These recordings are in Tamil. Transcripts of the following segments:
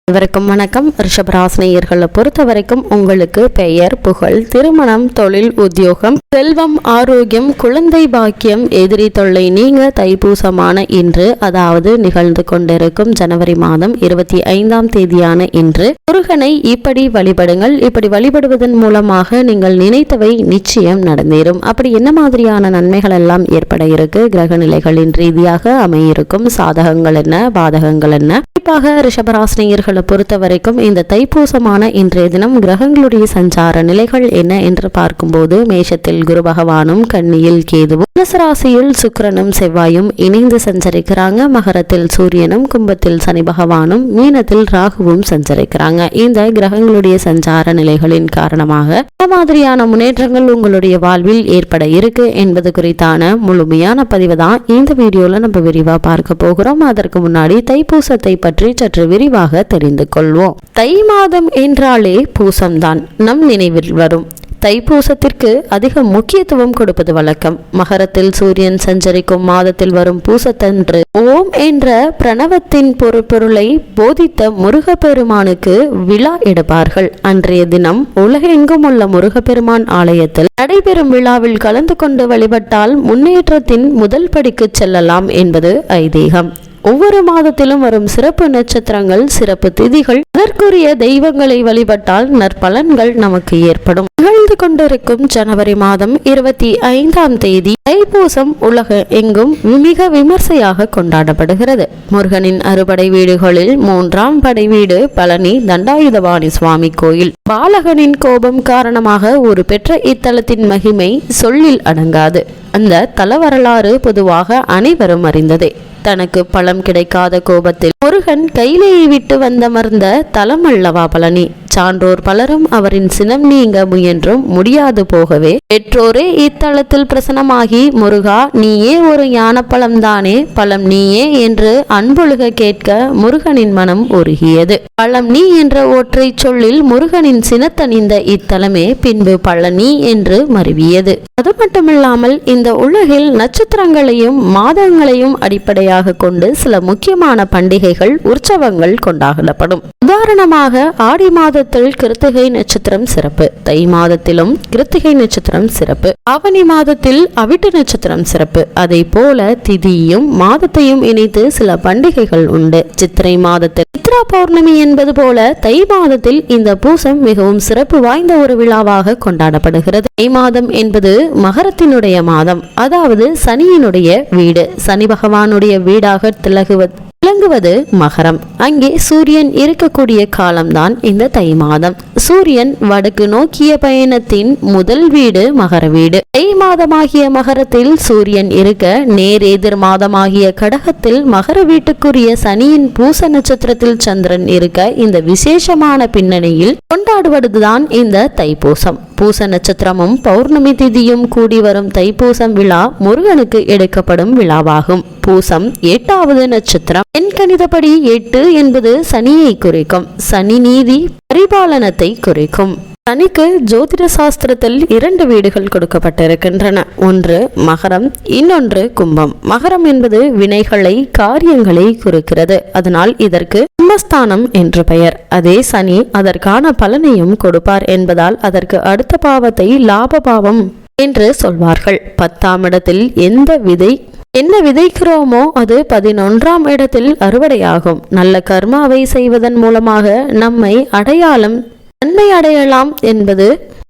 அனைவருக்கும் வணக்கம். ரிஷபராசினியர்களை பொறுத்த வரைக்கும் உங்களுக்கு பெயர், புகழ், திருமணம், தொழில், உத்தியோகம், செல்வம், ஆரோக்கியம், குழந்தை பாக்கியம், எதிரி தொல்லை நீங்க தைப்பூசமான இன்று, அதாவது நிகழ்ந்து கொண்டிருக்கும் ஜனவரி மாதம் 25ஆம் தேதியான இன்று முருகனை இப்படி வழிபடுங்கள். இப்படி வழிபடுவதன் மூலமாக நீங்கள் நினைத்தவை நிச்சயம் நடந்தேறும். அப்படி என்ன மாதிரியான நன்மைகள் எல்லாம் ஏற்பட இருக்கு, கிரக நிலைகளின் ரீதியாக அமையிருக்கும் சாதகங்கள் என்ன, பாதகங்கள் என்ன, குறிப்பாக ரிஷபராசினியர்கள் பொறுத்த வரைக்கும் இந்த தைப்பூசமான இன்றைய தினம் கிரகங்களுடைய சஞ்சார நிலைகள் என்ன என்று பார்க்கும்போது, மேஷத்தில் குரு பகவானும், கன்னியில் கேதுவும், ராசியில் சுக்கிரனும் செவ்வாயும் இணைந்து சஞ்சரிக்கிறாங்க. மகரத்தில் சூரியனும், கும்பத்தில் சனி பகவானும், மீனத்தில் ராகுவும் சஞ்சரிக்கிறாங்க. இந்த கிரகங்களுடைய சஞ்சார நிலைகளின் காரணமாக மாதிரியான முன்னேற்றங்கள் உங்களுடைய வாழ்வில் ஏற்பட இருக்கு என்பது குறித்தான முழுமையான பதிவு தான் இந்த வீடியோல நம்ம விரிவா பார்க்க போகிறோம். அதற்கு முன்னாடி தைப்பூசத்தை பற்றி சற்று விரிவாக தெரிந்து கொள்வோம். தை மாதம் என்றாலே பூசம்தான் நம் நினைவில் வரும். தைப்பூசத்திற்கு அதிக முக்கியத்துவம் கொடுப்பது வழக்கம். மகரத்தில் சூரியன் சஞ்சரிக்கும் மாதத்தில் வரும் பூசத்தன்று ஓம் என்ற பிரணவத்தின் பொருளை போதித்த முருகப்பெருமானுக்கு விழா எடுப்பார்கள். அன்றைய தினம் உலகெங்கும் உள்ள முருகப்பெருமான் ஆலயத்தில் நடைபெறும் விழாவில் கலந்து கொண்டு வழிபட்டால் முன்னேற்றத்தின் முதல் படிக்கு செல்லலாம் என்பது ஐதீகம். ஒவ்வொரு மாதத்திலும் வரும் சிறப்பு நட்சத்திரங்கள், சிறப்பு திதிகள், அதற்குரிய தெய்வங்களை வழிபட்டால் நற்பலன்கள் நமக்கு ஏற்படும். நிகழ்ந்து கொண்டிருக்கும் ஜனவரி மாதம் 25ஆம் தேதி தைப்பூசம் உலக எங்கும் மிக விமர்சையாக கொண்டாடப்படுகிறது. முருகனின் அறுபடை வீடுகளில் 3ஆம் படை வீடு பழனி தண்டாயுதபாணி சுவாமி கோயில். பாலகனின் கோபம் காரணமாக ஒரு பெற்ற இத்தலத்தின் மகிமை சொல்லில் அடங்காது. அந்த தல வரலாறு பொதுவாக அனைவரும் அறிந்ததே. தனக்கு பழம் கிடைக்காத கோபத்தில் முருகன் கையிலேயே விட்டு வந்தமர்ந்த தலம் அல்லவா பழனி. சான்றோர் பலரும் அவரின் சினம் நீங்க முயன்றும் முடியாது போகவே பெற்றோரே இத்தலத்தில் பிரசனமாகி, முருகா நீயே ஒரு ஞானப்பழம் தானே, பழம் நீயே என்று அன்பொழுக கேட்க முருகனின் மனம் உருகியது. பழம் நீ என்ற ஒற்றை சொல்லில் முருகனின் சினத்தணிந்த இத்தலமே பின்பு பழனி என்று மருவியது. அது மட்டுமில்லாமல் இந்த உலகில் நட்சத்திரங்களையும் மாதங்களையும் அடிப்படையாக கொண்டு சில முக்கியமான பண்டிகைகள், உற்சவங்கள் கொண்டாடப்படும். உதாரணமாக ஆடி மாதத்தில் கிருத்திகை நட்சத்திரம் சிறப்பு, தை மாதத்திலும் கிருத்திகை நட்சத்திரம் சிறப்பு, ஆவணி மாதத்தில் அவிட்ட நட்சத்திரம் சிறப்பு. அதை போல திதியும் மாதத்தையும் இணைத்து சில பண்டிகைகள் உண்டு. சித்திரை மாதத்தில் சித்ரா பௌர்ணமி என்பது போல தை மாதத்தில் இந்த பூசம் மிகவும் சிறப்பு வாய்ந்த ஒரு விழாவாக கொண்டாடப்படுகிறது. தை மாதம் என்பது மகரத்தினுடைய மாதம், அதாவது சனியினுடைய வீடு. சனி பகவானுடைய வீடாக விளங்குவது மகரம். அங்கே சூரியன் இருக்கக்கூடிய காலம்தான் இந்த தை மாதம். சூரியன் வடக்கு நோக்கிய பயணத்தின் முதல் வீடு மகர வீடு. தை மாதமாகிய மகரத்தில் சூரியன் இருக்க, நேர் எதிர் மாதமாகிய கடகத்தில் மகர வீட்டுக்குரிய சனியின் பூச நட்சத்திரத்தில் சந்திரன் இருக்க, இந்த விசேஷமான பின்னணியில் கொண்டாடுவதுதான் இந்த தைப்பூசம். பூச நட்சத்திரமும் பௌர்ணமி திதியும் கூடி வரும் தைப்பூசம் விழா முருகனுக்கு எடுக்கப்படும் விழாவாகும். பூசம் 8வது நட்சத்திரம். என் கணிதப்படி 8 என்பது சனியை குறிக்கும். சனி நீதி பரிபாலனத்தை குறிக்கும். சனிக்கு ஜோதிட சாஸ்திரத்தில் 2 வீடுகள் கொடுக்கப்பட்டிருக்கின்றன. ஒன்று மகரம், இன்னொன்று கும்பம். மகரம் என்பது வினைகளை, காரியங்களை குறிக்கிறது. அதனால் இதற்கு கும்பஸ்தானம் என்று பெயர். அதே சனி அதற்கான பலனையும் கொடுப்பார் என்பதால் அதற்கு அடுத்த பாவத்தை லாப பாவம் என்று சொல்வார்கள். 10ஆம் இடத்தில் என்ன விதைக்கிறோமோ அது 11ஆம் இடத்தில் அறுவடையாகும். நல்ல கர்மாவை செய்வதன் மூலமாக நன்மை அடையலாம் என்பது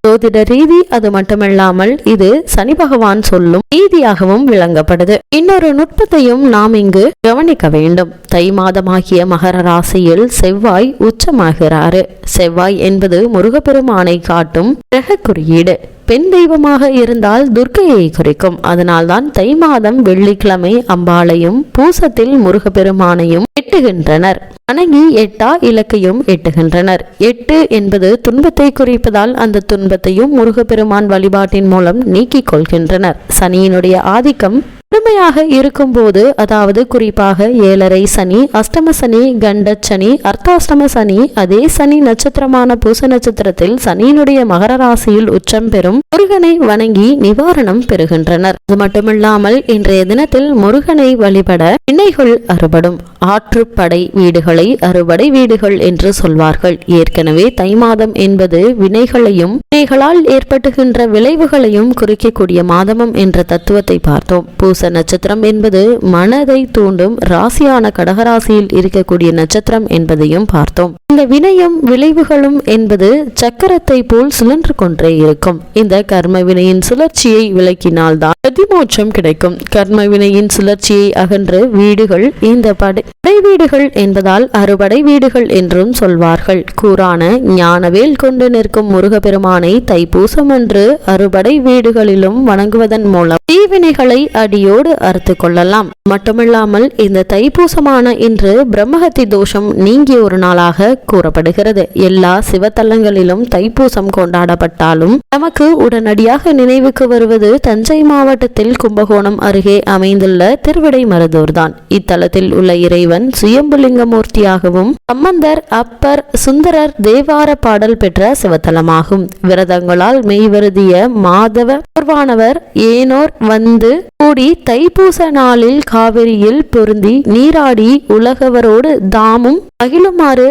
ஜோதிட ரீதி. அது மட்டுமல்லாமல் இது சனி பகவான் சொல்லும் ரீதியாகவும் விளங்கப்படுது. இன்னொரு நுட்பத்தையும் நாம் இங்கு கவனிக்க வேண்டும். தை மாதமாகிய மகர ராசியில் செவ்வாய் உச்சமாகிறாரு. செவ்வாய் என்பது முருகப்பெருமானை காட்டும் கிரக குறியீடு. பெண் தெய்வமாக இருந்தால் துர்க்கையை குறிக்கும். அதனால்தான் தை மாதம் வெள்ளிக்கிழமை அம்பாளையும் பூசத்தில் முருகப்பெருமானையும் எட்டுகின்றனர். அணங்கி 8 இலக்கையும் எட்டுகின்றனர். 8 என்பது துன்பத்தை குறிப்பதால் அந்த துன்பத்தையும் முருகப்பெருமான் வழிபாட்டின் மூலம் நீக்கிக் கொள்கின்றனர். சனியினுடைய ஆதிக்கம் கடுமையாக இருக்கும்போது, அதாவது குறிப்பாக 7.5 சனி, அஷ்டம சனி, கண்ட சனி, அர்த்தாஷ்டம சனி, அதே சனி நட்சத்திரமான பூச நட்சத்திரத்தில் சனியினுடைய மகர ராசியில் உச்சம் பெறும் முருகனை வணங்கி நிவாரணம் பெறுகின்றனர். அது மட்டுமில்லாமல் இன்றைய தினத்தில் முருகனை வழிபட வினைகள் அறுபடும். ஆற்றுப்படை வீடுகளை அறுபடை வீடுகள் என்று சொல்வார்கள். ஏற்கனவே தை மாதம் என்பது வினைகளையும் வினைகளால் ஏற்பட்டுகின்ற விளைவுகளையும் குறிக்கக்கூடிய மாதமும் என்ற தத்துவத்தை பார்த்தோம். பூச நட்சத்திரம் என்பது மனதை தூண்டும் ராசியான கடகராசியில் இருக்கக்கூடிய நட்சத்திரம் என்பதையும் பார்த்தோம். இந்த வினையும் விளைவுகளும் என்பது சக்கரத்தை போல் சுழன்று கொண்டே இருக்கும். இந்த கர்ம வினையின் சுழற்சியை விளக்கினால்தான் பிரதிமோட்சம் கிடைக்கும். கர்ம வினையின் சுழற்சியை அகன்று வீடுகள் இந்த படை வீடுகள் என்பதால் அறுபடை வீடுகள் என்றும் சொல்வார்கள். கூறான ஞானவேல் கொண்டு நிற்கும் முருகப்பெருமானை தைப்பூசம் என்று அறுபடை வீடுகளிலும் வணங்குவதன் மூலம் தீவினைகளை அடியோடு அறுத்து கொள்ளலாம். மட்டுமில்லாமல் இந்த தைப்பூசமான இன்று பிரம்மஹத்தி தோஷம் நீங்கிய ஒரு நாளாக கூறப்படுகிறது. எல்லா சிவத்தலங்களிலும் தைப்பூசம் கொண்டாடப்பட்டாலும் நமக்கு உடனடியாக நினைவுக்கு வருவது தஞ்சை மாவட்டத்தில் கும்பகோணம் அருகே அமைந்துள்ள திருவிடைமருதூர் தான். இத்தலத்தில் உள்ள இறைவன் சுயம்புலிங்கமூர்த்தியாகவும் சம்பந்தர், அப்பர், சுந்தரர் தேவார பாடல் பெற்ற சிவத்தலமாகும். விரதங்களால் மெய்வருதிய மாதவ பூர்வானவர் ஏனோர் வந்து கூடி தைப்பூச நாளில் காவிரியில் பொருந்தி நீராடி உலகவரோடு தாமும் மகிழுமாறு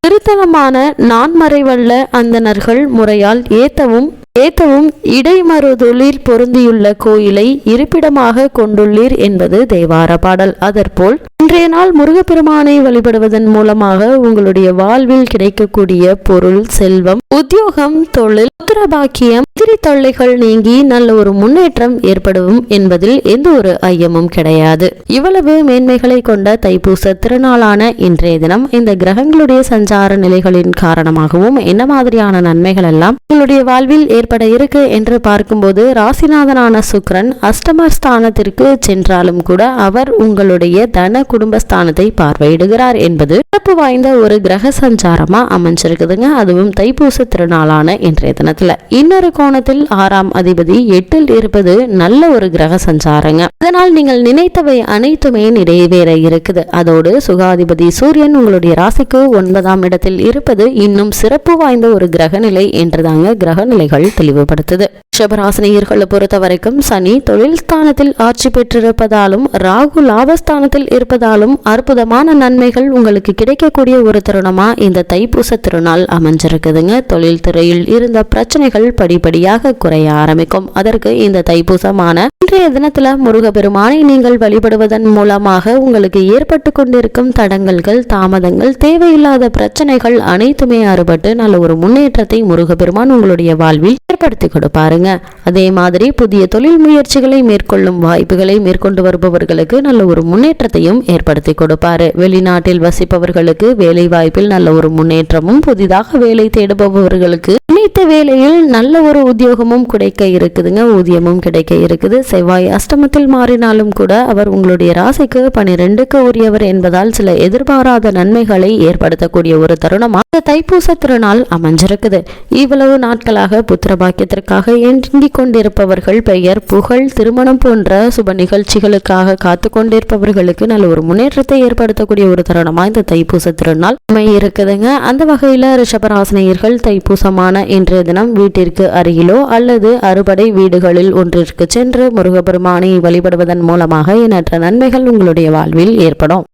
திருத்தலமான நான்மறைவல்ல அந்தணர்கள் முறையால் ஏத்தவும் இடைமருதலில் பொருந்தியுள்ள கோயிலை இருப்பிடமாக கொண்டுள்ளீர் என்பது தேவார பாடல். அதற்போல் இன்றைய நாள் முருகப்பெருமானை வழிபடுவதன் மூலமாக உங்களுடைய வாழ்வில் கிடைக்கக்கூடிய பொருள், செல்வம், உத்தியோகம், தொழில், புத்திரபாக்கியம், எதிரி தொல்லைகள் நீங்கி நல்ல ஒரு முன்னேற்றம் ஏற்படும் என்பதில் எந்த ஒரு ஐயமும் கிடையாது. இவ்வளவு மேன்மைகளை கொண்ட தைப்பூச திருநாளான இன்றைய தினம் இந்த கிரகங்களுடைய சஞ்சார நிலைகளின் காரணமாகவும் என்ன மாதிரியான நன்மைகள் எல்லாம் உங்களுடைய வாழ்வில் ஏற்பட இருக்கு என்று பார்க்கும்போது, ராசிநாதனான சுக்கிரன் அஷ்டமஸ்தானத்திற்கு சென்றாலும் கூட அவர் உங்களுடைய தன குடும்பஸ்தானத்தை பார்வையிடுகிறார் என்பது சிறப்பு வாய்ந்த ஒரு கிரக சஞ்சாரமா அமைஞ்சிருக்குதுங்க. அதுவும் தைப்பூச திருநாளான இன்றைய தினத்துல இன்னொரு கோணத்தில் 6ஆம் அதிபதி 8இல் இருப்பது நல்ல ஒரு கிரக சஞ்சாரங்க. அதனால் நீங்கள் நினைத்தவை அனைத்துமே நிறைவேற இருக்குது. அதோடு சுகாதிபதி சூரியன் உங்களுடைய ராசிக்கு 9ஆம் இடத்தில் இருப்பது இன்னும் சிறப்பு வாய்ந்த ஒரு கிரக நிலை என்றுதாங்க கிரக நிலைகள் தெளிவுபடுத்துது. ரிஷபராசினியர்களை பொறுத்த வரைக்கும் சனி தொழில் ஸ்தானத்தில் ஆட்சி பெற்றிருப்பதாலும் ராகு லாபஸ்தானத்தில் இருப்பதாலும் அற்புதமான நன்மைகள் உங்களுக்கு கிடைக்கக்கூடிய ஒரு தருணமா இந்த தைப்பூச திருநாள் அமைஞ்சிருக்குதுங்க. தொழில் துறையில் இருந்த பிரச்சனைகள் படிப்படியாக குறைய ஆரம்பிக்கும். அதற்கு இந்த தைப்பூசமான இன்றைய தினத்துல முருகப்பெருமானை நீங்கள் வழிபடுவதன் மூலமாக உங்களுக்கு ஏற்பட்டு கொண்டிருக்கும் தடங்கல்கள், தாமதங்கள், தேவையில்லாத பிரச்சனைகள் அனைத்துமே அறுபட்டு நல்ல ஒரு முன்னேற்றத்தை முருகப்பெருமான் உங்களுடைய வாழ்வில் ஏற்படுத்தி கொடுப்பாருங்க. அதே மாதிரி புதிய தொழில் முயற்சிகளை மேற்கொள்ளும் வாய்ப்புகளை மேற்கொண்டு வருபவர்களுக்கு நல்ல ஒரு முன்னேற்றத்தையும் ஏற்படுத்தி கொடுப்பாரு. வெளிநாட்டில் வசிப்பவர்களுக்கு வேலை வாய்ப்பில் நல்ல ஒரு முன்னேற்றமும், புதிதாக வேலை தேடுபவர்களுக்கு நினைத்த வேலையில் நல்ல ஒரு உத்தியோகமும் கிடைக்க இருக்குதுங்க. ஊதியமும் கிடைக்க இருக்குது. செவ்வாய் அஷ்டமத்தில் மாறினாலும் கூட அவர் உங்களுடைய ராசிக்கு 12க்கு உரியவர் என்பதால் சில எதிர்பாராத நன்மைகளை ஏற்படுத்தக்கூடிய ஒரு தருணமா இந்த தைப்பூச திருநாள் அமைஞ்சிருக்குது. இவ்வளவு நாட்களாக புத்திர பாக்கியத்திற்காக எண்ணிக் கொண்டிருப்பவர்கள், பெயர், புகழ், திருமணம் போன்ற சுப நிகழ்ச்சிகளுக்காக காத்து கொண்டிருப்பவர்களுக்கு நல்ல ஒரு முன்னேற்றத்தை ஏற்படுத்தக்கூடிய ஒரு தருணமா இந்த தைப்பூச திருநாள் இருக்குதுங்க. அந்த வகையில ரிஷபராசினியர்கள் தைப்பூசமான இன்றைய தினம் வீட்டிற்கு அருகிலோ அல்லது அறுபடை வீடுகளில் ஒன்றிற்கு சென்று முருகப்பெருமானை வழிபடுவதன் மூலமாக எண்ணற்ற நன்மைகள் உங்களுடைய வாழ்வில் ஏற்படும்.